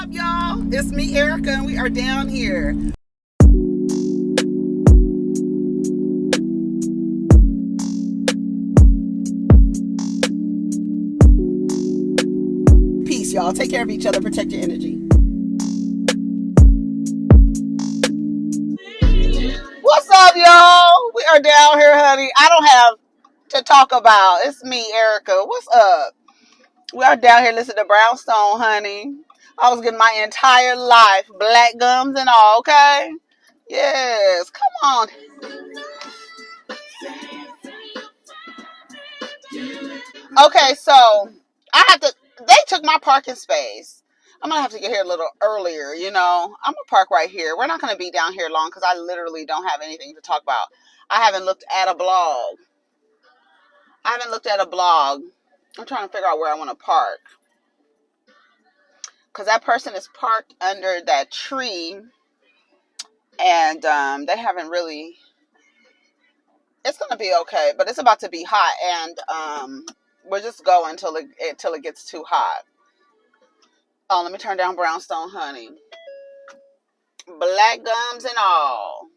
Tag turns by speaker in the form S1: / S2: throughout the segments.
S1: up, y'all? It's me, Erica, and we are down here. Peace, y'all. Take care of each other. Protect your energy. What's up, y'all? We are down here, honey. I don't have to talk about. It's me, Erica. What's up? We are down here listening to Brownstone, honey. I was getting my entire life, black gums and all, okay? Yes, come on. Okay, so I have to. They took my parking space. I'm gonna have to get here a little earlier. I'm gonna park right here. We're not gonna be down here long because I literally don't have anything to talk about. I haven't looked at a blog. I haven't looked at a blog. I'm trying to figure out where I want to park because that person is parked under that tree, and they haven't really. It's gonna be okay, but it's about to be hot, and we're just going until it gets too hot. Oh, let me turn down Brownstone, honey. Black gums and all.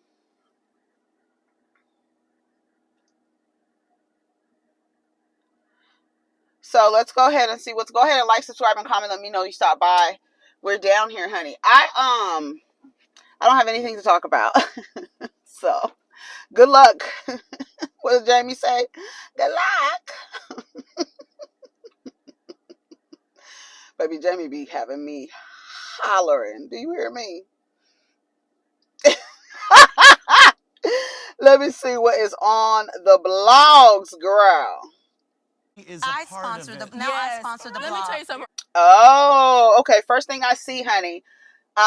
S1: So let's go ahead and see what's. Go ahead and like, subscribe, and comment. Let me know you stopped by. We're down here, honey. I don't have anything to talk about. So good luck. What does Jamie say? Good luck. Baby Jamie be having me hollering. Do you hear me? Let me see what is on the blogs, girl.
S2: I sponsor the now. Yes. I sponsor the blog. Let me tell you something.
S1: Oh, okay. First thing I see, honey.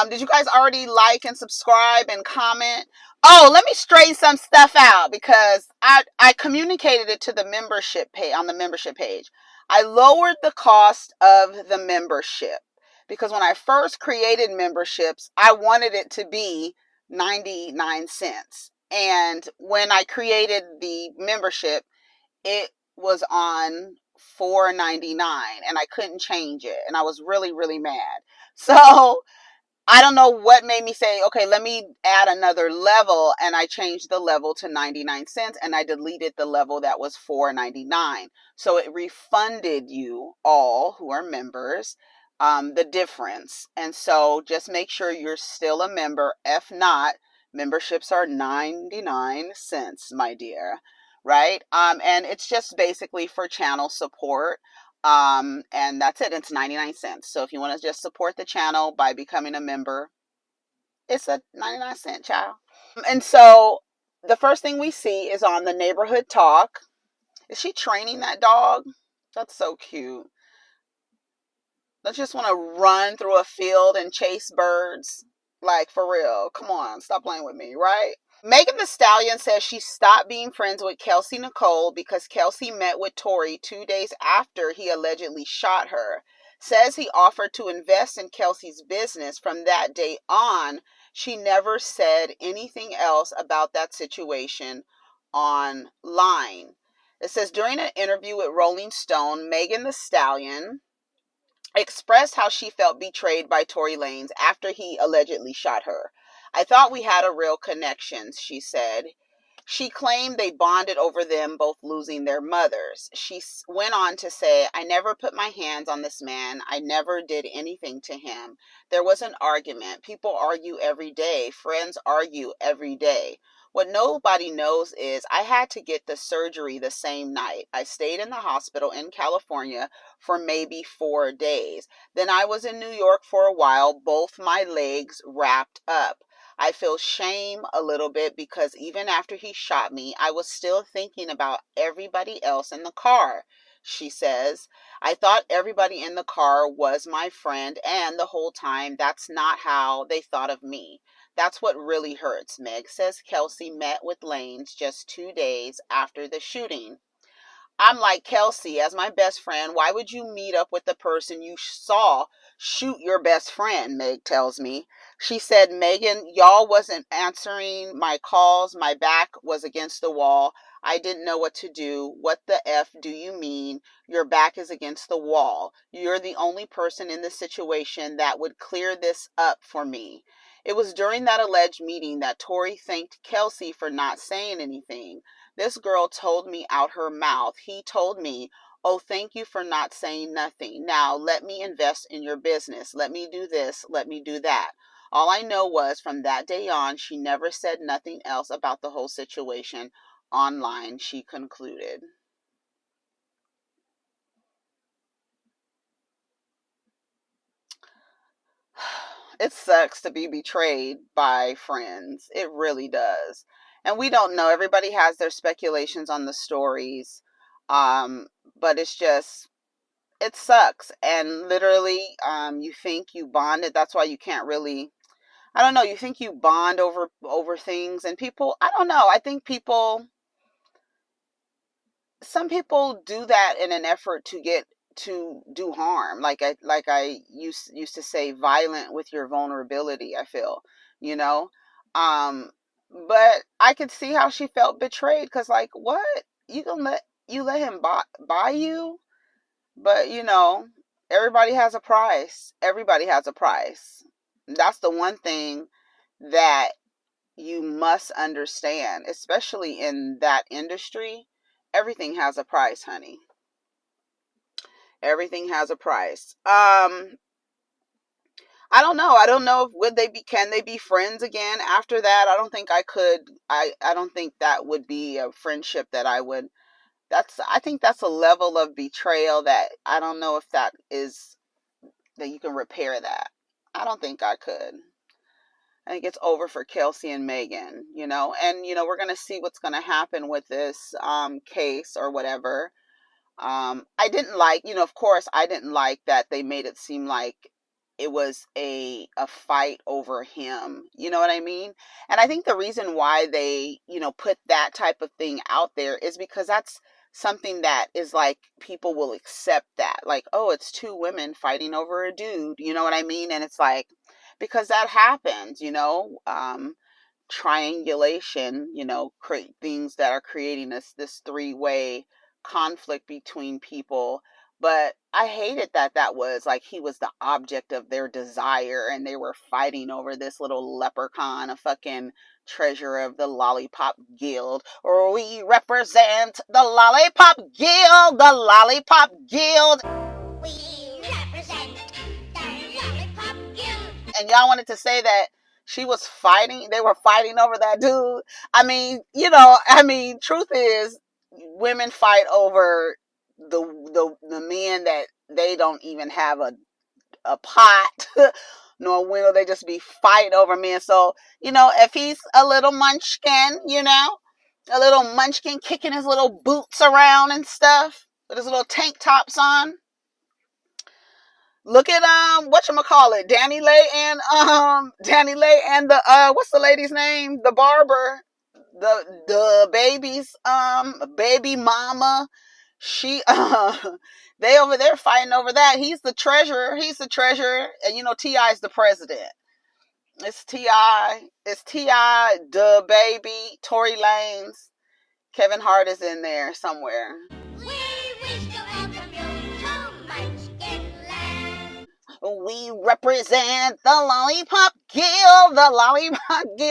S1: Did you guys already like and subscribe and comment? Oh, let me straighten some stuff out because I communicated it to the membership page on the membership page. I lowered the cost of the membership because when I first created memberships, I wanted it to be 99 cents. And when I created the membership, it was on 4.99 and I couldn't change it and I was really really mad. So I don't know what made me say, okay, let me add another level, and I changed the level to 99 cents and I deleted the level that was 4.99. So it refunded you all who are members the difference. And so just make sure you're still a member. If not, memberships are 99 cents, my dear. Right? And it's just basically for channel support. And that's it. It's 99 cents. So if you want to just support the channel by becoming a member, it's a 99-cent, child. And so the first thing we see is on the neighborhood talk. Is she training that dog? That's so cute. Let's just want to run through a field and chase birds. Like, for real. Come on. Stop playing with me, right? Megan Thee Stallion says she stopped being friends with Kelsey Nicole because Kelsey met with Tory 2 days after he allegedly shot her. Says he offered to invest in Kelsey's business. From that day on, she never said anything else about that situation online. It says during an interview with Rolling Stone, Megan Thee Stallion expressed how she felt betrayed by Tory Lanez after he allegedly shot her. I thought we had a real connection, she said. She claimed they bonded over them both losing their mothers. She went on to say, I never put my hands on this man. I never did anything to him. There was an argument. People argue every day. Friends argue every day. What nobody knows is I had to get the surgery the same night. I stayed in the hospital in California for maybe 4 days. Then I was in New York for a while, both my legs wrapped up. I feel shame a little bit because even after he shot me, I was still thinking about everybody else in the car, she says. I thought everybody in the car was my friend, and the whole time, that's not how they thought of me. That's what really hurts, Meg says. Kelsey met with Lanez just 2 days after the shooting. I'm like, Kelsey, as my best friend, why would you meet up with the person you saw shoot your best friend? Meg tells me. She said, Megan, y'all wasn't answering my calls. My back was against the wall. I didn't know what to do. What the F do you mean? Your back is against the wall. You're the only person in this situation that would clear this up for me. It was during that alleged meeting that Tory thanked Kelsey for not saying anything. This girl told me out her mouth. He told me, oh, thank you for not saying nothing. Now let me invest in your business. Let me do this. Let me do that. All I know was from that day on, she never said nothing else about the whole situation online, she concluded. It sucks to be betrayed by friends. It really does. And we don't know. Everybody has their speculations on the stories. Um, but it's just, it sucks. And literally, you think you bonded. That's why you can't really, I don't know, you think you bond over things, and people, I don't know. I think people, some people do that in an effort to get to do harm. Like I used to say, violent with your vulnerability, I feel, you know. Um but I could see how she felt betrayed, cuz like, what? You gonna let him buy you? But everybody has a price. Everybody has a price. That's the one thing that you must understand, especially in that industry. Everything has a price, honey. Everything has a price. I don't know. I don't know if would they be can they be friends again after that? I don't think I could. I don't think that would be a friendship that I would. I think that's a level of betrayal that I don't know if that is that you can repair that. I don't think I could. I think it's over for Kelsey and Megan, and we're gonna see what's gonna happen with this case or whatever. I didn't like, of course, I didn't like that they made it seem like it was a fight over him. You know what I mean? And I think the reason why they, put that type of thing out there is because that's something that is like people will accept that. Like, oh, it's two women fighting over a dude. You know what I mean? And it's like, because that happens, triangulation, create things that are creating this three-way conflict between people. But I hated that was like he was the object of their desire, and they were fighting over this little leprechaun, a fucking treasure of the Lollipop Guild. Or we represent the Lollipop Guild, the Lollipop Guild. We represent the Lollipop Guild. And y'all wanted to say that they were fighting over that dude. Truth is, women fight over the men that they don't even have a pot, nor will they just be fighting over men. So, if he's a little munchkin, a little munchkin kicking his little boots around and stuff with his little tank tops on. Look at whatchamacallit, Danny Lay and the what's the lady's name? The barber, the baby's baby mama. She they over there fighting over that. He's the treasurer. And T.I.'s the president. It's T.I., the baby, Tory Lanez, Kevin Hart is in there somewhere. We wish to welcome you to Munchkin Land. We represent the Lollipop Guild,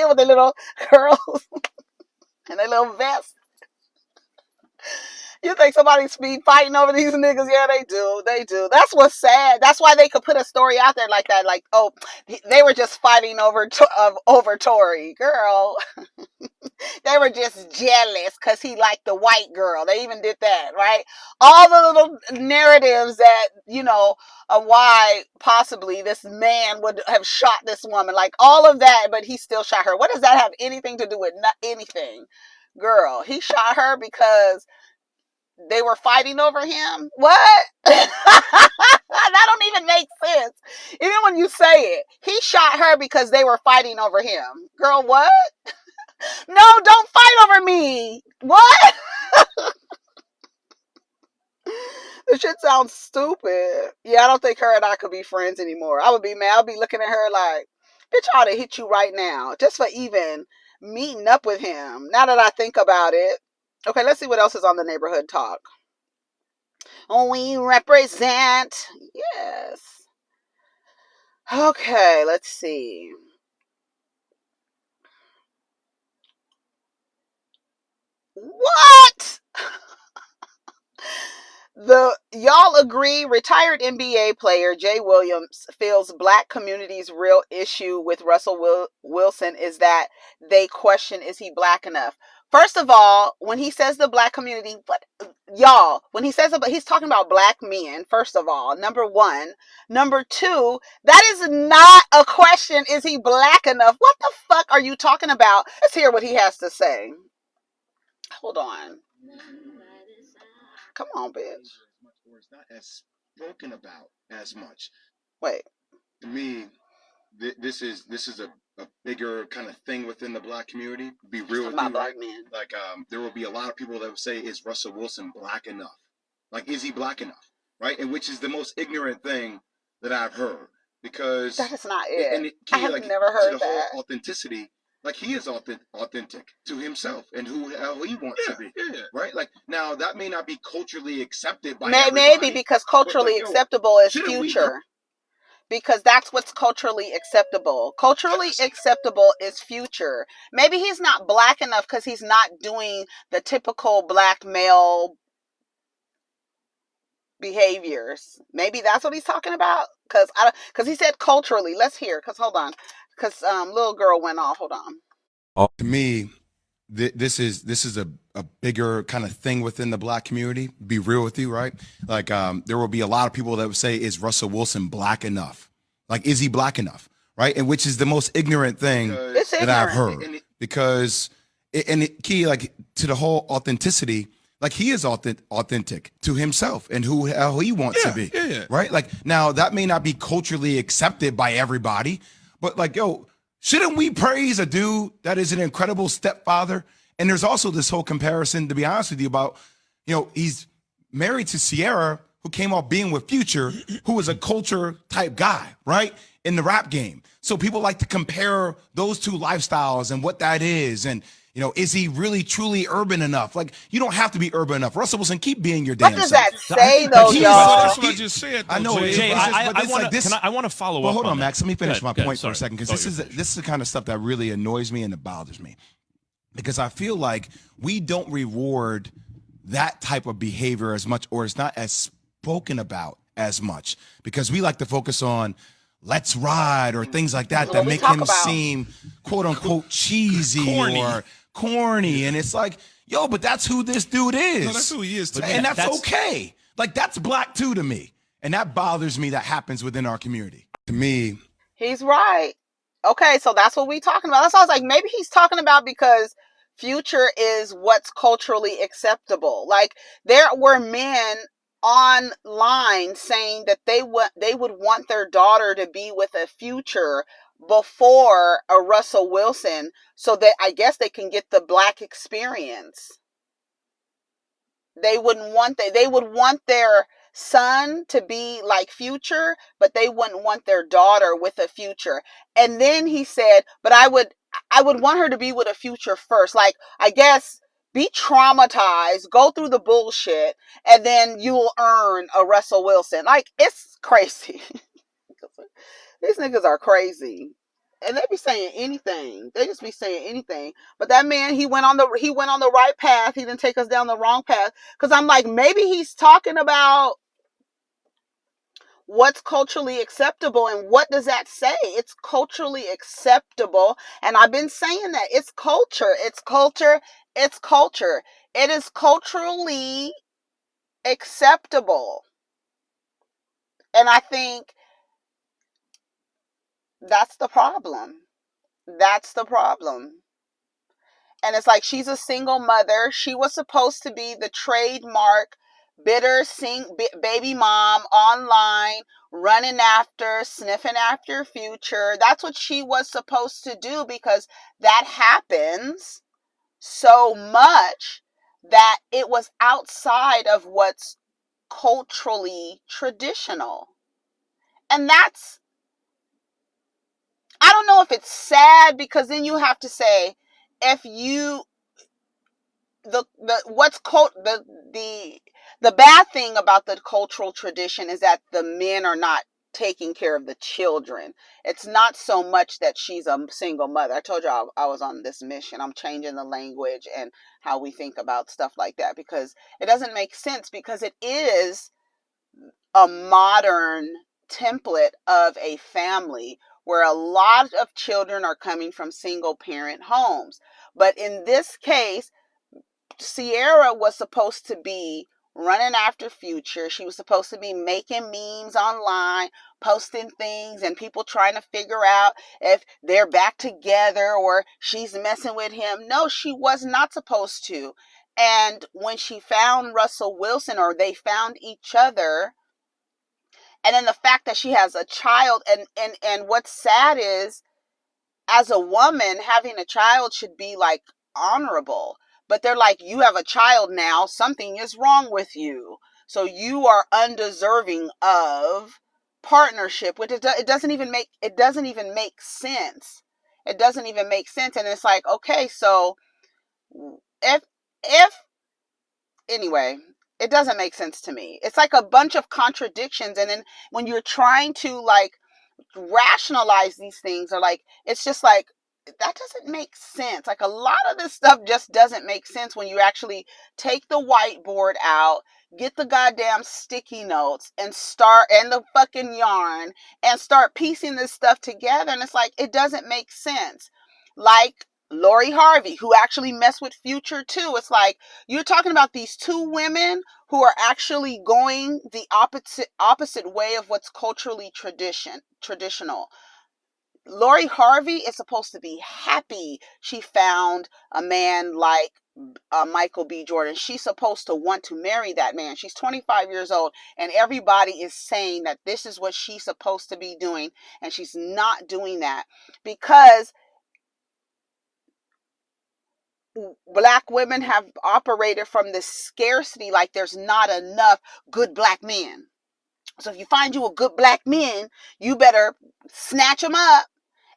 S1: with the little curls and their little vests. You think somebody's be fighting over these niggas? Yeah, they do. They do. That's what's sad. That's why they could put a story out there like that. Like, oh, they were just fighting over Tory. Girl. They were just jealous because he liked the white girl. They even did that, right? All the little narratives that, why possibly this man would have shot this woman. Like, all of that, but he still shot her. What does that have anything to do with anything? Girl, he shot her because they were fighting over him? What? That don't even make sense. Even when you say it, he shot her because they were fighting over him. Girl, what? No, don't fight over me. What? This shit sounds stupid. Yeah, I don't think her and I could be friends anymore. I would be mad. I'll be looking at her like, bitch, I ought to hit you right now just for even meeting up with him. Now that I think about it. Okay, let's see what else is on the neighborhood talk. We represent. Yes. Okay, let's see. What? Y'all agree retired NBA player Jay Williams feels black community's real issue with Russell Wilson is that they question, is he black enough? First of all, when he says the black community, what y'all, when he says about, he's talking about black men, first of all, number one. Number two, that is not a question, is he black enough? What the fuck are you talking about? Let's hear what he has to say. Hold on. Come on, bitch.
S3: Or it's not as spoken about as much.
S1: Wait.
S3: To me, this is a bigger kind of thing within the black community. Be real with you,
S1: black
S3: right?
S1: Men.
S3: Like there will be a lot of people that will say, is Russell Wilson black enough? Like, is he black enough? Right? And which is the most ignorant thing that I've heard. Because
S1: that is not it.
S3: And
S1: I have never heard
S3: the
S1: that.
S3: whole authenticity. Like, he is authentic to himself and who he wants to be, right? Like, now that may not be culturally accepted by everybody.
S1: Maybe because culturally acceptable is Future. Because that's what's culturally acceptable. Culturally acceptable is Future. Maybe he's not black enough because he's not doing the typical black male behaviors. Maybe that's what he's talking about. Because he said culturally. Let's hear. Because hold on. Because little girl went off. Hold on.
S3: To me, this is a bigger kind of thing within the black community. Be real with you, right? Like there will be a lot of people that would say, is Russell Wilson black enough? Like, is he black enough? Right? And which is the most ignorant thing that I've heard. Because key, like, to the whole authenticity, like, he is authentic to himself and who he wants to be. Right? Like, now that may not be culturally accepted by everybody, but like, yo, shouldn't we praise a dude that is an incredible stepfather? And there's also this whole comparison, to be honest with you, about, he's married to Sierra, who came off being with Future, who was a culture type guy, right? In the rap game. So people like to compare those two lifestyles and what that is. And, is he really truly urban enough? Like, you don't have to be urban enough. Russell Wilson, keep being your damn
S1: self. What does
S3: self.
S1: that say, though, y'all?
S4: That's what I just said. Though,
S3: I know,
S4: Jay.
S3: I
S4: want to follow up.
S3: Well, hold on,
S4: that.
S3: Max. Let me finish my point for a second, because this is the kind of stuff that really annoys me and it bothers me. Because I feel like we don't reward that type of behavior as much, or it's not as spoken about as much, because we like to focus on let's ride or things like that that make him seem quote unquote cheesy or corny. And it's like, yo, but that's who this dude is.
S4: No, that's who he is to me.
S3: And that's okay. Like, that's black too to me. And that bothers me that happens within our community. To me.
S1: He's right. Okay, so that's what we talking about. That's why I was like, maybe he's talking about because Future is what's culturally acceptable. Like, there were men online saying that they would want their daughter to be with a Future before a Russell Wilson, so that I guess they can get the black experience. They would want their son to be like Future, but they wouldn't want their daughter with a Future. And then he said, but I would want her to be with a Future first. Like, I guess be traumatized, go through the bullshit, and then you'll earn a Russell Wilson. Like, it's crazy. These niggas are crazy. And they be saying anything. They just be saying anything. But that man, he went on the right path. He didn't take us down the wrong path. Because I'm like, maybe he's talking about what's culturally acceptable. And what does that say? It's culturally acceptable. And I've been saying that. It's culture. It's culture. It's culture. It is culturally acceptable. And I think that's the problem. That's the problem. And it's like, she's a single mother. She was supposed to be the trademark bitter baby mom online, running after, sniffing after Future. That's what she was supposed to do, because that happens so much that it was outside of what's culturally traditional. And that's, I don't know if it's sad, because then you have to say, if you, the bad thing about the cultural tradition is that the men are not taking care of the children. It's not so much that she's a single mother. I told you I was on this mission. I'm changing the language and how we think about stuff like that, because it doesn't make sense, because it is a modern template of a family where a lot of children are coming from single parent homes. But in this case, Sierra was supposed to be running after Future. She was supposed to be making memes online, posting things, and people trying to figure out if they're back together or she's messing with him. No, she was not supposed to. And when she found Russell Wilson, or they found each other, and then the fact that she has a child, and what's sad is, as a woman, having a child should be like honorable. But they're like, you have a child now, something is wrong with you. So you are undeserving of partnership, which it doesn't even make sense. It doesn't even make sense. And it's like, okay, so if anyway, it doesn't make sense to me. It's like a bunch of contradictions. And then when you're trying to like rationalize these things, or like, it's just like, that doesn't make sense. Like, a lot of this stuff just doesn't make sense when you actually take the whiteboard out, get the goddamn sticky notes, and the fucking yarn, and start piecing this stuff together. And it's like, it doesn't make sense. Like Lori Harvey, who actually messed with Future too. It's like, you're talking about these two women who are actually going the opposite way of what's culturally traditional. Lori Harvey is supposed to be happy she found a man like Michael B. Jordan. She's supposed to want to marry that man. She's 25 years old, and everybody is saying that this is what she's supposed to be doing, and she's not doing that, because Black women have operated from this scarcity, like there's not enough good Black men. So if you find you a good Black man, you better snatch them up.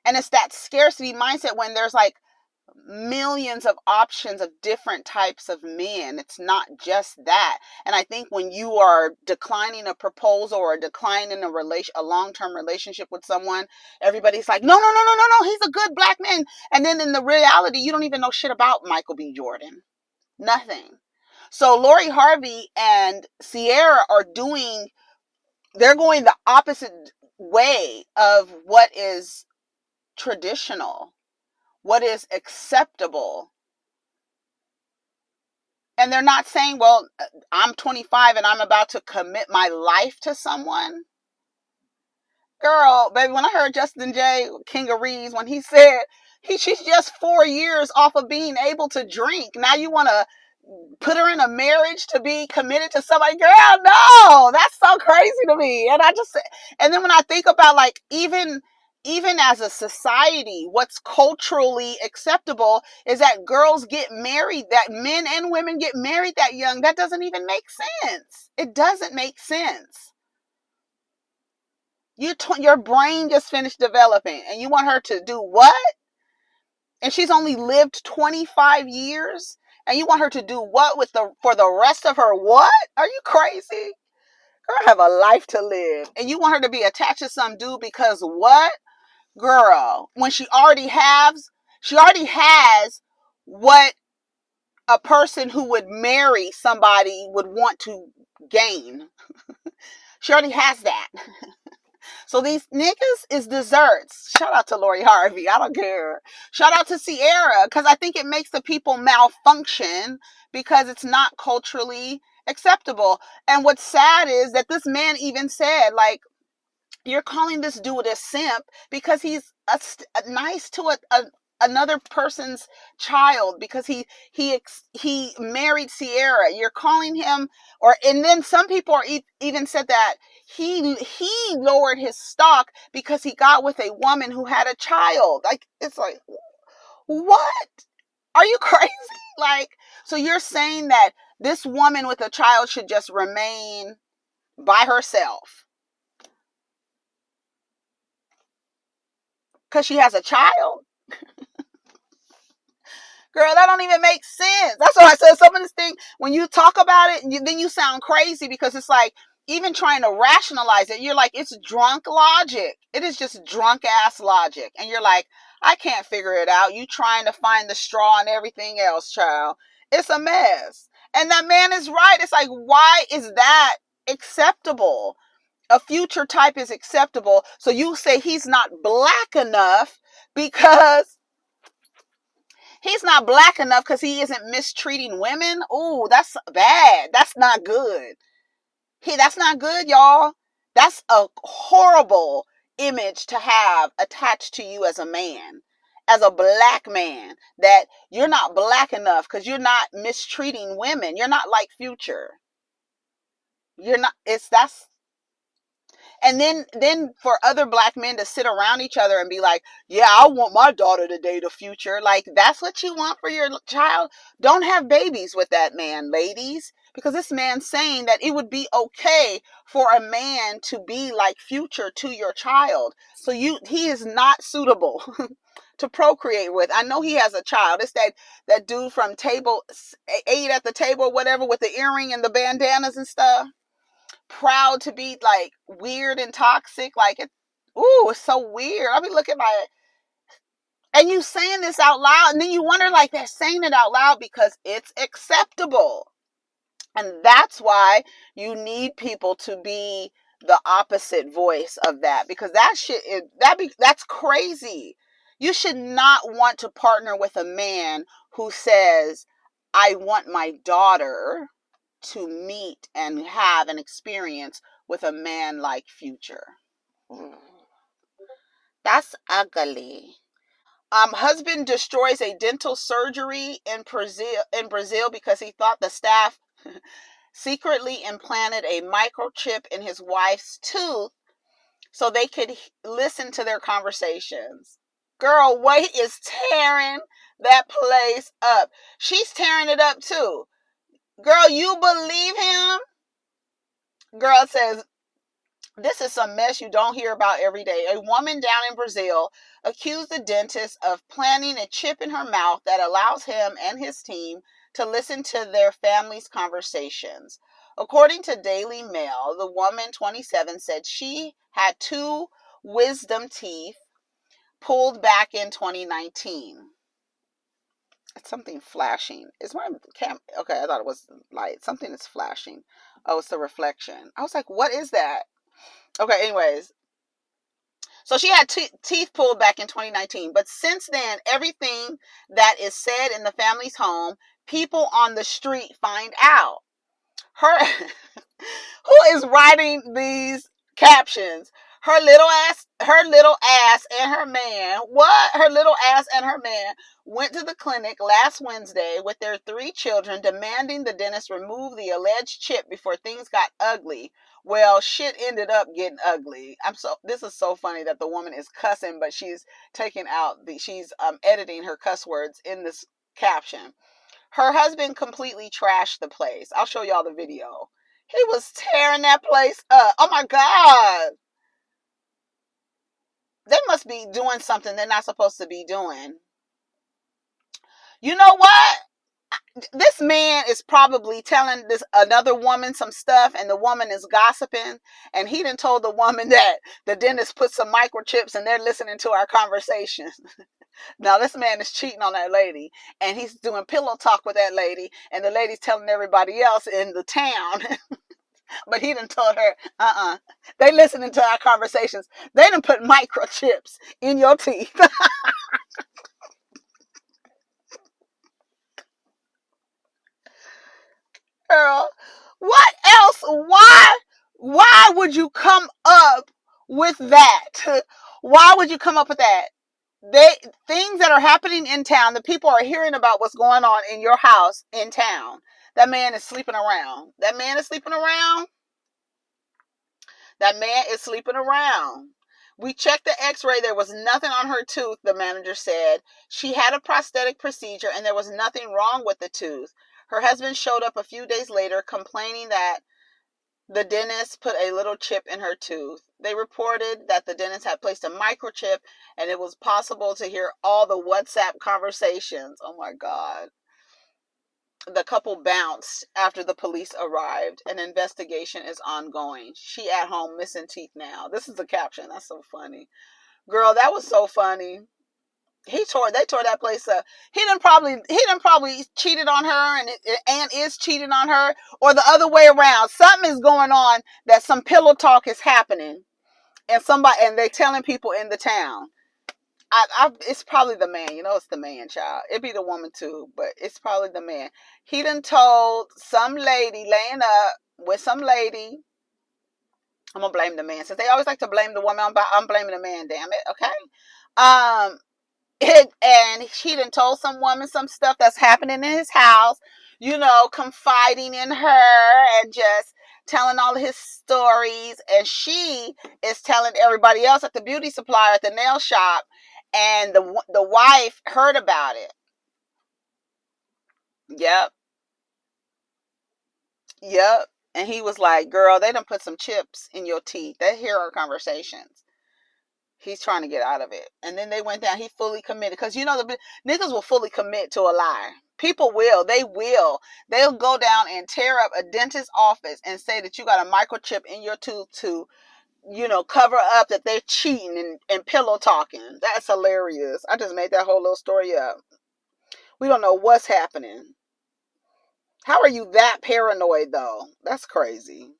S1: And it's that scarcity mindset when there's like millions of options of different types of men. It's not just that. And I think when you are declining a proposal or declining a long-term relationship with someone, everybody's like, no, he's a good Black man. And then in the reality, you don't even know shit about Michael B. Jordan. Nothing. So Lori Harvey and Sierra they're going the opposite way of what is traditional, what is acceptable. And they're not saying, well, I'm 25 and I'm about to commit my life to someone. Girl, baby, when I heard Justin J, King of Reeds, when he said she's just 4 years off of being able to drink, now you want to put her in a marriage to be committed to somebody? Girl, no, that's so crazy to me. And then when I think about, like, even as a society, what's culturally acceptable is that girls get married, that men and women get married that young. That doesn't even make sense. It doesn't make sense. Your brain just finished developing, and you want her to do what? And she's only lived 25 years, and you want her to do what for the rest of her what? Are you crazy? Girl, I have a life to live. And you want her to be attached to some dude because what? Girl, when she already has what a person who would marry somebody would want to gain. She already has that. So these niggas is desserts. Shout out to Lori Harvey. I don't care. Shout out to Sierra, because I think it makes the people malfunction because it's not culturally acceptable. And what's sad is that this man even said, like, you're calling this dude a simp because he's nice to another person's child, because he married Sierra. You're calling him, and then some people are even said that he lowered his stock because he got with a woman who had a child. Like, it's like, what? Are you crazy? Like, so you're saying that this woman with a child should just remain by herself because she has a child. Girl, that don't even make sense. That's why I said some of this thing, when you talk about it, then you sound crazy, because it's like, even trying to rationalize it, you're like, it's drunk logic. It is just drunk ass logic. And you're like, I can't figure it out. You trying to find the straw and everything else, child. It's a mess. And that man is right. It's like, why is that acceptable? A future type is acceptable. So you say he's not black enough because he's not black enough because he isn't mistreating women. Ooh, that's bad. That's not good. That's not good, y'all. That's a horrible image to have attached to you as a man, as a black man, that you're not black enough because you're not mistreating women. You're not like Future. You're not, that's, and then for other black men to sit around each other and be like, yeah, I want my daughter to date a Future. Like, that's what you want for your child? Don't have babies with that man, ladies. Because this man's saying that it would be okay for a man to be like Future to your child. So he is not suitable to procreate with. I know he has a child. It's that dude from table 8 at the table, whatever, with the earring and the bandanas and stuff. Proud to be like weird and toxic. Like, it's so weird. I'll be looking like, and you saying this out loud, and then you wonder, like, they're saying it out loud because it's acceptable. And that's why you need people to be the opposite voice of that, because that shit is, that's crazy. You should not want to partner with a man who says, I want my daughter to meet and have an experience with a man like Future. That's ugly. Husband destroys a dental surgery in Brazil because he thought the staff secretly implanted a microchip in his wife's tooth so they could listen to their conversations. Girl, Wait is tearing that place up. She's tearing it up too. Girl, you believe him? Girl says, this is some mess you don't hear about every day. A woman down in Brazil accused the dentist of planting a chip in her mouth that allows him and his team to listen to their family's conversations. According to Daily Mail, the woman, 27, said she had 2 wisdom teeth pulled back in 2019. It's something flashing. Is my cam? Okay, I thought it was light. Something is flashing. Oh, it's the reflection. I was like, what is that? Okay, anyways. So she had teeth pulled back in 2019. But since then, everything that is said in the family's home, people on the street find out. Who is writing these captions? Her little ass and her man. What? Her little ass and her man went to the clinic last Wednesday with their 3 children, demanding the dentist remove the alleged chip before things got ugly. Well, shit ended up getting ugly. This is so funny that the woman is cussing, but she's taking out she's editing her cuss words in this caption. Her husband completely trashed the place. I'll show y'all the video. He was tearing that place up. Oh my God. They must be doing something they're not supposed to be doing. You know what? This man is probably telling this another woman some stuff, and the woman is gossiping, and he done told the woman that the dentist put some microchips and they're listening to our conversations. Now this man is cheating on that lady, and he's doing pillow talk with that lady, and the lady's telling everybody else in the town. But he done told her, they listening to our conversations. They done put microchips in your teeth. Girl, what else? Why would you come up with that? Why would you come up with that? Things that are happening in town, the people are hearing about what's going on in your house in town. That man is sleeping around. That man is sleeping around. That man is sleeping around. We checked the x-ray. There was nothing on her tooth, the manager said. She had a prosthetic procedure and there was nothing wrong with the tooth. Her husband showed up a few days later complaining that the dentist put a little chip in her tooth. They reported that the dentist had placed a microchip and it was possible to hear all the WhatsApp conversations. Oh my God. The couple bounced after the police arrived. An investigation is ongoing. She at home missing teeth now. This is the caption. That's so funny. Girl, that was so funny. They tore that place up. He done probably cheated on her and is cheating on her, or the other way around. Something is going on, that some pillow talk is happening, and they telling people in the town. It's probably the man. You know, it's the man, child. It'd be the woman too, but it's probably the man. He done told some lady laying up with some lady. I'm gonna blame the man, since they always like to blame the woman. I'm blaming the man. Damn it. Okay. And he done told some woman some stuff that's happening in his house, confiding in her and just telling all of his stories. And she is telling everybody else at the beauty supplier, at the nail shop, and the wife heard about it. Yep. And he was like, girl, they done put some chips in your teeth. They hear our conversations. He's trying to get out of it. And then they went down. He fully committed. Because, the niggas will fully commit to a lie. People will. They will. They'll go down and tear up a dentist's office and say that you got a microchip in your tooth to, cover up that they're cheating and pillow talking. That's hilarious. I just made that whole little story up. We don't know what's happening. How are you that paranoid, though? That's crazy.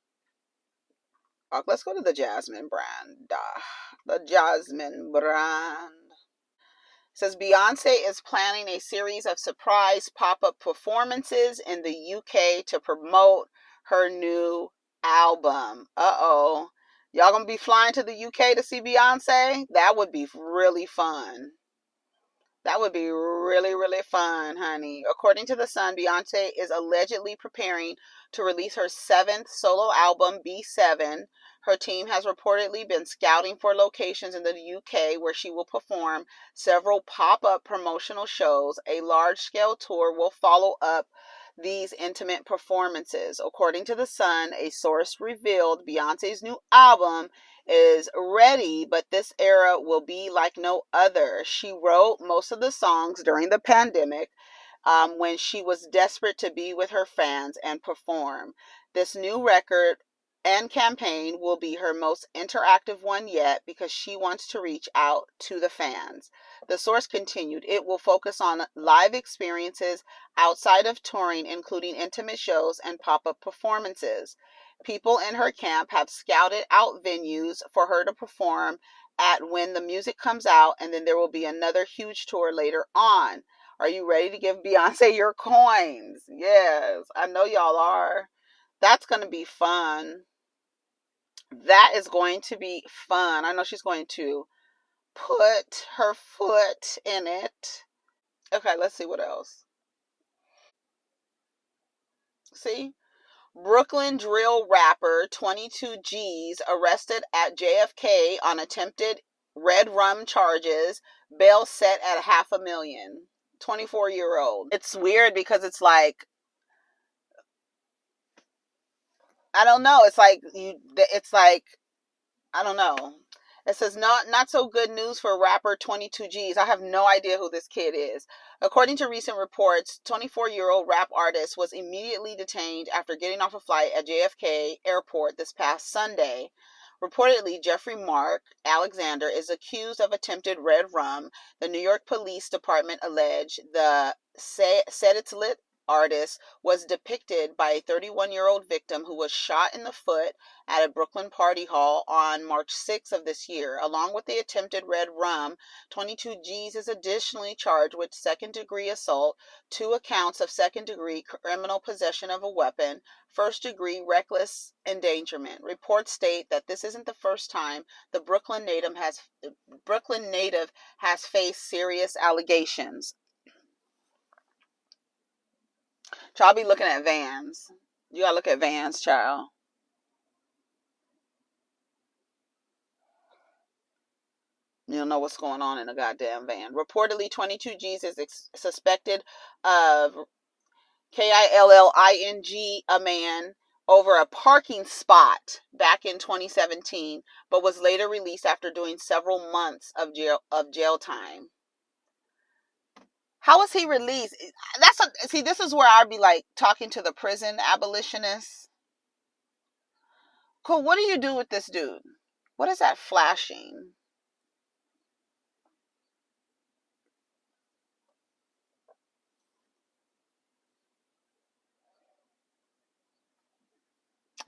S1: Let's go to the Jasmine brand. The Jasmine brand. It says Beyonce is planning a series of surprise pop-up performances in the UK to promote her new album. Uh-oh. Y'all gonna be flying to the UK to see Beyonce? That would be really fun. That would be really, really fun, honey. According to The Sun, Beyonce is allegedly preparing to release her 7th solo album, B7. Her team has reportedly been scouting for locations in the UK where she will perform several pop-up promotional shows. A large-scale tour will follow up these intimate performances. According to The Sun, a source revealed Beyonce's new album is ready, but this era will be like no other. She wrote most of the songs during the pandemic, when she was desperate to be with her fans and perform. This new record and campaign will be her most interactive one yet because she wants to reach out to the fans. The source continued, it will focus on live experiences outside of touring, including intimate shows and pop-up performances. People in her camp have scouted out venues for her to perform at when the music comes out, and then there will be another huge tour later on. Are you ready to give Beyonce your coins? Yes, I know y'all are. That's going to be fun. That is going to be fun. I know she's going to put her foot in it. Okay, let's see what else. See? Brooklyn drill rapper 22 G's arrested at JFK on attempted red rum charges. Bail set at $500,000. 24-year-old. It's weird because it's like, I don't know. It's like I don't know. It says not so good news for rapper 22 G's. I have no idea who this kid is. According to recent reports, 24-year-old rap artist was immediately detained after getting off a flight at JFK Airport this past Sunday. Reportedly, Jeffrey Mark Alexander is accused of attempted red rum. The New York Police Department alleged the Seditlit artist was depicted by a 31-year-old victim who was shot in the foot at a Brooklyn party hall on March 6th of this year. Along with the attempted red rum, 22 G's is additionally charged with second-degree assault, 2 accounts of second-degree criminal possession of a weapon, first-degree reckless endangerment. Reports state that this isn't the first time the Brooklyn native has faced serious allegations. Child, be looking at vans. You gotta look at vans, child. You don't know what's going on in a goddamn van. Reportedly, 22 G's is suspected of Killing a man over a parking spot back in 2017, but was later released after doing several months of jail time. How was he released? See, this is where I'd be like talking to the prison abolitionists. Cool, what do you do with this dude? What is that flashing?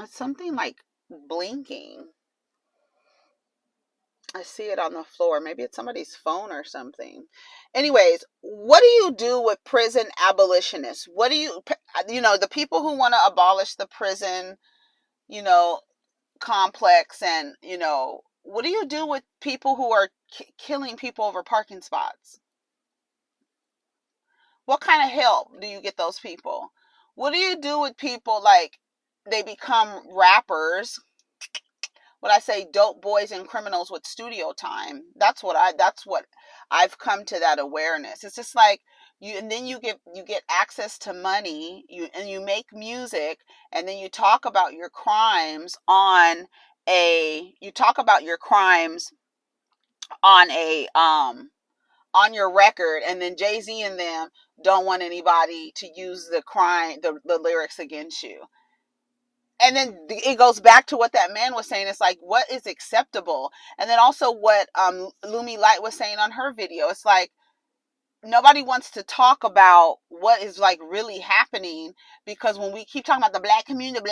S1: It's something like blinking. I see it on the floor. Maybe it's somebody's phone or something. Anyways, what do you do with prison abolitionists? What do you, the people who want to abolish the prison, complex, and, what do you do with people who are killing people over parking spots? What kind of help do you get those people? What do you do with people like they become rappers? What I say, dope boys and criminals with studio time. That's what I've come to, that awareness. It's just like and then you get access to money, you make music, and then you talk about your crimes on a on your record, and then Jay-Z and them don't want anybody to use the lyrics against you. And then it goes back to what that man was saying. It's like, what is acceptable? And then also what Lumi Light was saying on her video. It's like, nobody wants to talk about what is like really happening, because when we keep talking about the black community,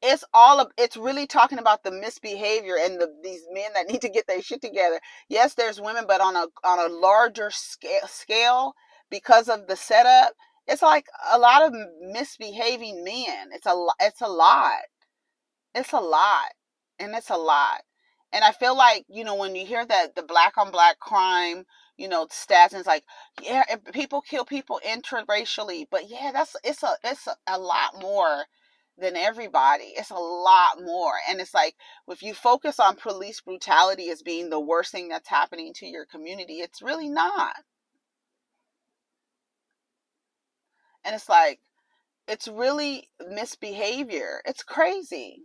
S1: it's really talking about the misbehavior and these men that need to get their shit together. Yes, there's women, but on a larger scale, because of the setup, it's like a lot of misbehaving men. It's a lot. It's a lot. And it's a lot. And I feel like, when you hear that the black on black crime, stats, and it's like, yeah, people kill people interracially, but yeah, it's a lot more than everybody. It's a lot more. And it's like, if you focus on police brutality as being the worst thing that's happening to your community, it's really not. And it's like, it's really misbehavior. It's crazy.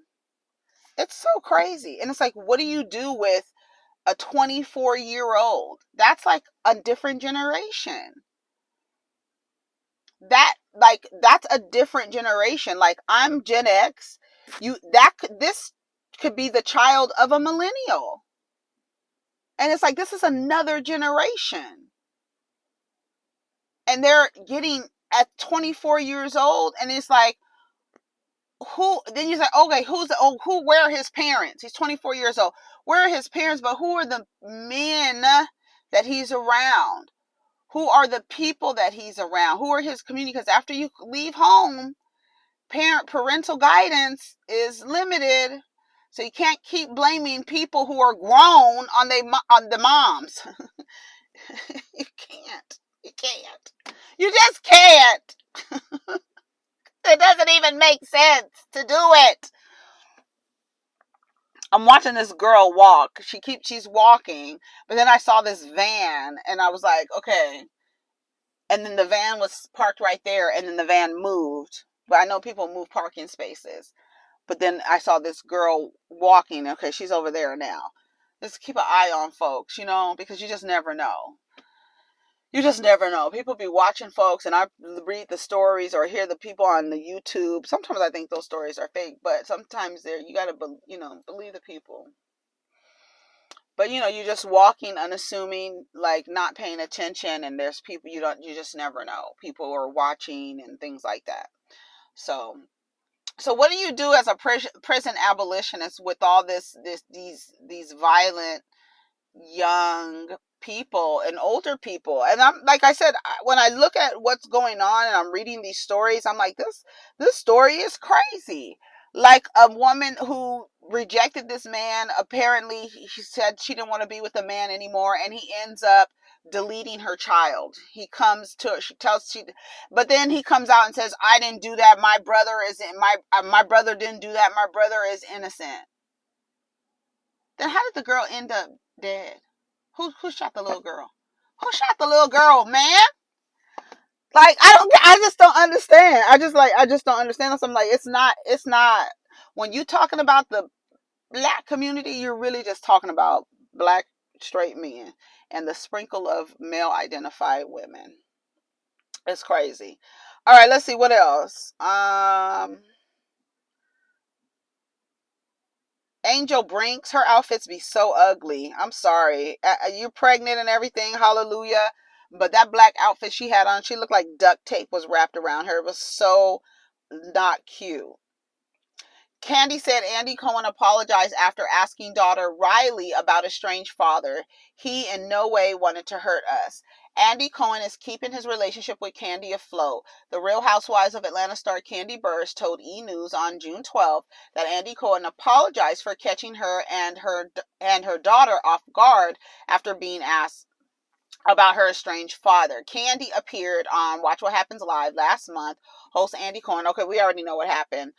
S1: It's so crazy. And it's like, what do you do with a 24-year-old? That's like a different generation. That's a different generation. Like, I'm Gen X. This could be the child of a millennial. And it's like, this is another generation. And they're getting at 24 years old, and it's like, then you say, okay, where are his parents? He's 24 years old. Where are his parents? But who are the men that he's around? Who are the people that he's around? Who are his community? Because after you leave home, parental guidance is limited. So you can't keep blaming people who are grown on the moms. You can't. You just can't. It doesn't even make sense to do it. I'm watching this girl walk. She's walking, but then I saw this van, and I was like, okay. And then the van was parked right there, and then the van moved. But I know people move parking spaces. But then I saw this girl walking. Okay, she's over there now. Just keep an eye on folks, because you just never know. You just never know. People be watching folks, and I read the stories or hear the people on the YouTube. Sometimes I think those stories are fake, but sometimes you gotta, believe the people. But you're just walking, unassuming, like not paying attention, and there's people you just never know. People are watching and things like that. So what do you do as a prison abolitionist with all these violent young people and older people? And I'm like I said, when I look at what's going on and I'm reading these stories, I'm like, this story is crazy. Like a woman who rejected this man. Apparently she said she didn't want to be with the man anymore, and he ends up deleting her child. He comes to her, but then he comes out and says, I didn't do that, my brother didn't do that, my brother is innocent. Then how did the girl end up dead? Who shot the little girl? Who shot the little girl, man? Like I just don't understand. I just don't understand. So I'm like, it's not when you talking about the black community, you're really just talking about black straight men and the sprinkle of male identified women. It's crazy. All right, let's see what else. Angel Brinks, her outfits be so ugly. I'm sorry. You're pregnant and everything. Hallelujah. But that black outfit she had on, she looked like duct tape was wrapped around her. It was so not cute. Candy said Andy Cohen apologized after asking daughter Riley about a strange father. He in no way wanted to hurt us. Andy Cohen is keeping his relationship with Candy afloat. The Real Housewives of Atlanta star Candy Burrs told E! News on June 12th that Andy Cohen apologized for catching her and her daughter off guard after being asked about her estranged father. Candy appeared on Watch What Happens Live last month. Host Andy Cohen. Okay, we already know what happened.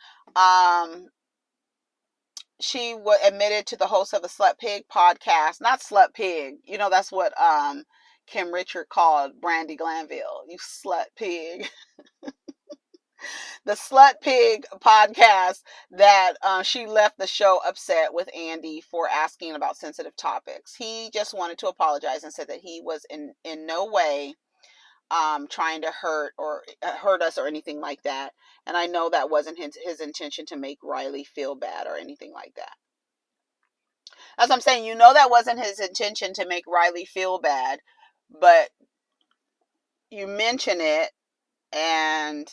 S1: She admitted to the host of a Slut Pig podcast, not Slut Pig. You know, that's what Kim Richard called Brandy Glanville. You slut pig. The Slut Pig podcast that she left the show upset with Andy for asking about sensitive topics. He just wanted to apologize and said that he was in no way trying to hurt us or anything like that. And I know that wasn't his intention to make Riley feel bad or anything like that. As I'm saying, you know that wasn't his intention to make Riley feel bad, but you mention it and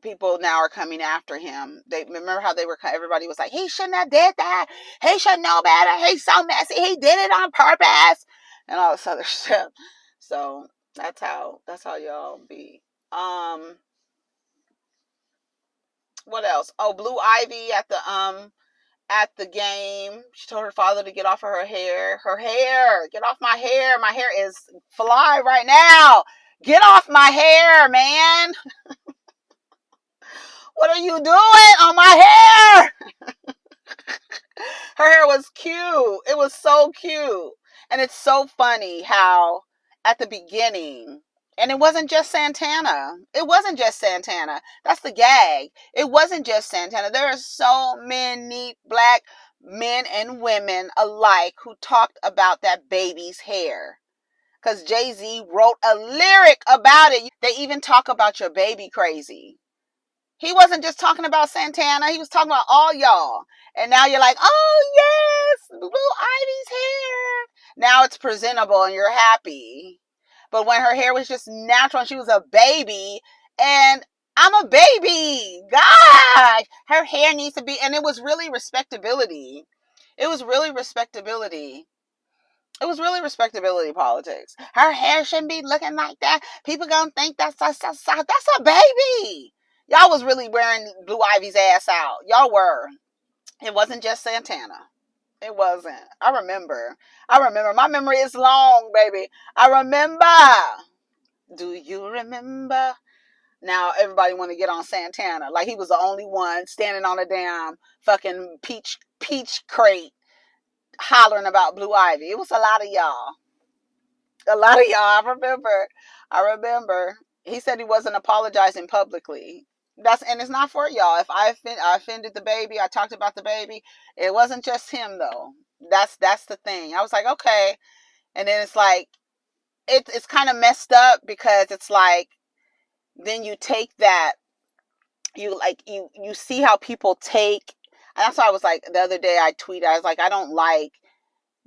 S1: people now are coming after him. They remember how everybody was like, he shouldn't have did that. He should know better. He's so messy. He did it on purpose and all this other stuff. So that's how y'all be. What else? Oh, Blue Ivy at the game. She told her father to get off of her hair. Her hair! Get off my hair. My hair is fly right now. Get off my hair, man. What are you doing on my hair? Her hair was cute. It was so cute. And it's so funny how at the beginning, and it wasn't just Santana. It wasn't just Santana. That's the gag. It wasn't just Santana. There are so many black men and women alike who talked about that baby's hair. Because Jay-Z wrote a lyric about it. They even talk about your baby crazy. He wasn't just talking about Santana. He was talking about all y'all. And now you're like, oh, yes, Blue Ivy's hair. Now it's presentable and you're happy. But when her hair was just natural and she was a baby, and I'm a baby. God, her hair needs to be, and it was really respectability. It was really respectability. It was really respectability politics. Her hair shouldn't be looking like that. People gonna think that's a baby. Y'all was really wearing Blue Ivy's ass out. Y'all were. It wasn't just Santana. It wasn't. I remember. My memory is long, baby. I remember. Do you remember? Now everybody want to get on Santana. Like he was the only one standing on a damn fucking peach crate hollering about Blue Ivy. It was a lot of y'all. I remember. He said he wasn't apologizing publicly. And it's not for y'all. If I offended the baby, I talked about the baby. It wasn't just him though. That's the thing. I was like, okay. And then it's like it's kind of messed up because it's like then you take that you see how people take, and that's why I was like the other day I tweeted, I was like, I don't like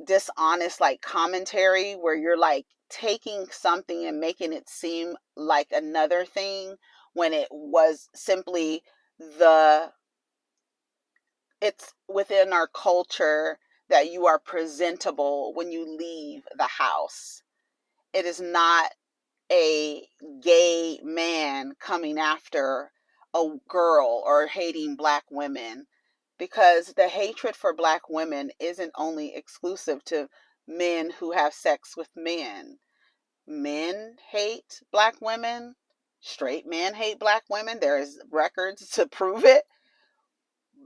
S1: dishonest like commentary where you're like taking something and making it seem like another thing when it was simply it's within our culture that you are presentable when you leave the house. It is not a gay man coming after a girl or hating black women, because the hatred for black women isn't only exclusive to men who have sex with men. Men hate black women. Straight men hate black women. There's records to prove it.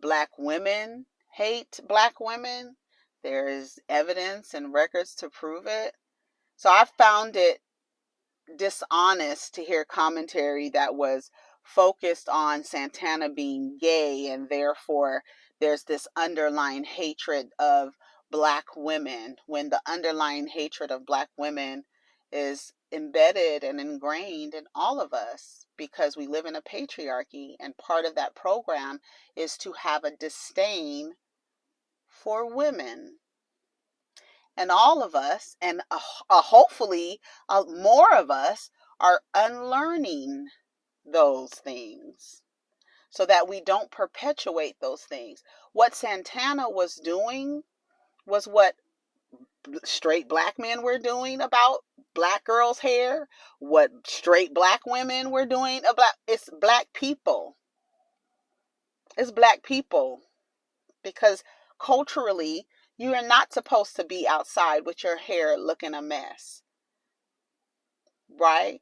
S1: Black women hate black women. There is evidence and records to prove it. So I found it dishonest to hear commentary that was focused on Santana being gay, and therefore there's this underlying hatred of black women, when the underlying hatred of black women is embedded and ingrained in all of us because we live in a patriarchy, and part of that program is to have a disdain for women. And all of us, and hopefully more of us, are unlearning those things so that we don't perpetuate those things. What Santana was doing was what straight black men were doing about black girls' hair, what straight black women were doing about, it's black people. It's black people. Because culturally, you are not supposed to be outside with your hair looking a mess. Right?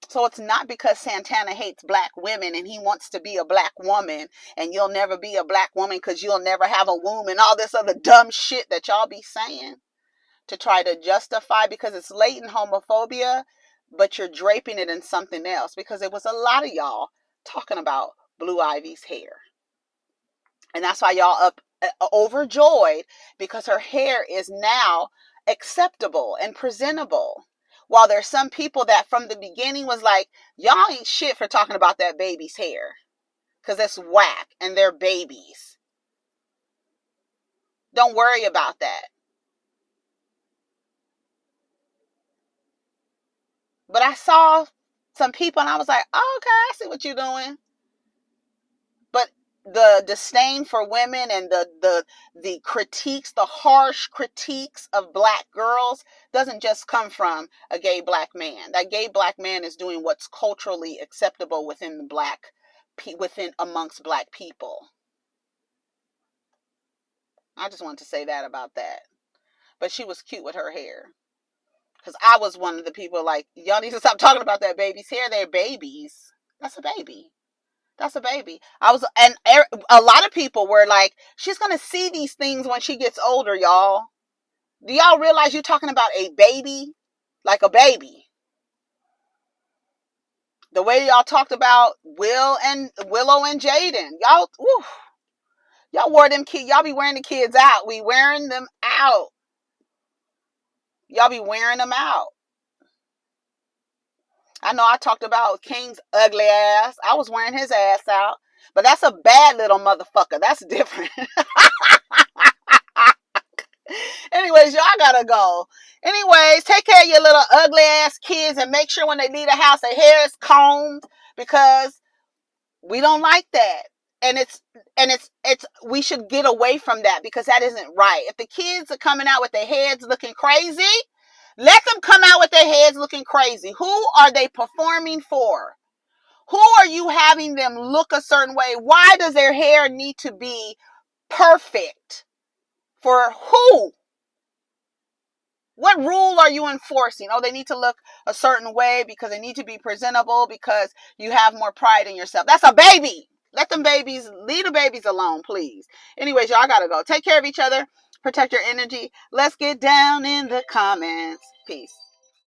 S1: So it's not because Santana hates black women and he wants to be a black woman, and you'll never be a black woman because you'll never have a womb and all this other dumb shit that y'all be saying to try to justify, because it's latent homophobia, but you're draping it in something else, because it was a lot of y'all talking about Blue Ivy's hair. And that's why y'all overjoyed, because her hair is now acceptable and presentable. While there's some people that from the beginning was like, y'all ain't shit for talking about that baby's hair, because it's whack and they're babies. Don't worry about that. But I saw some people and I was like, oh, okay, I see what you're doing. But the disdain for women and the critiques, the harsh critiques of black girls doesn't just come from a gay black man. That gay black man is doing what's culturally acceptable within amongst black people. I just wanted to say that about that. But she was cute with her hair. Because I was one of the people like, y'all need to stop talking about that baby's hair. They're babies. That's a baby. That's a baby. And a lot of people were like, she's going to see these things when she gets older, y'all. Do y'all realize you're talking about a baby? Like a baby. The way y'all talked about Willow and Jaden. Y'all wore them kids. Y'all be wearing the kids out. We wearing them out. Y'all be wearing them out. I know I talked about King's ugly ass. I was wearing his ass out. But that's a bad little motherfucker. That's different. Anyways, y'all gotta go. Anyways, take care of your little ugly ass kids and make sure when they leave the house their hair is combed, because we don't like that. And we should get away from that, because that isn't right. If the kids are coming out with their heads looking crazy, let them come out with their heads looking crazy. Who are they performing for? Who are you having them look a certain way? Why does their hair need to be perfect? For who? What rule are you enforcing? Oh, they need to look a certain way because they need to be presentable because you have more pride in yourself. That's a baby. Leave the babies alone, please. Anyways, y'all gotta go. Take care of each other. Protect your energy. Let's get down in the comments. Peace.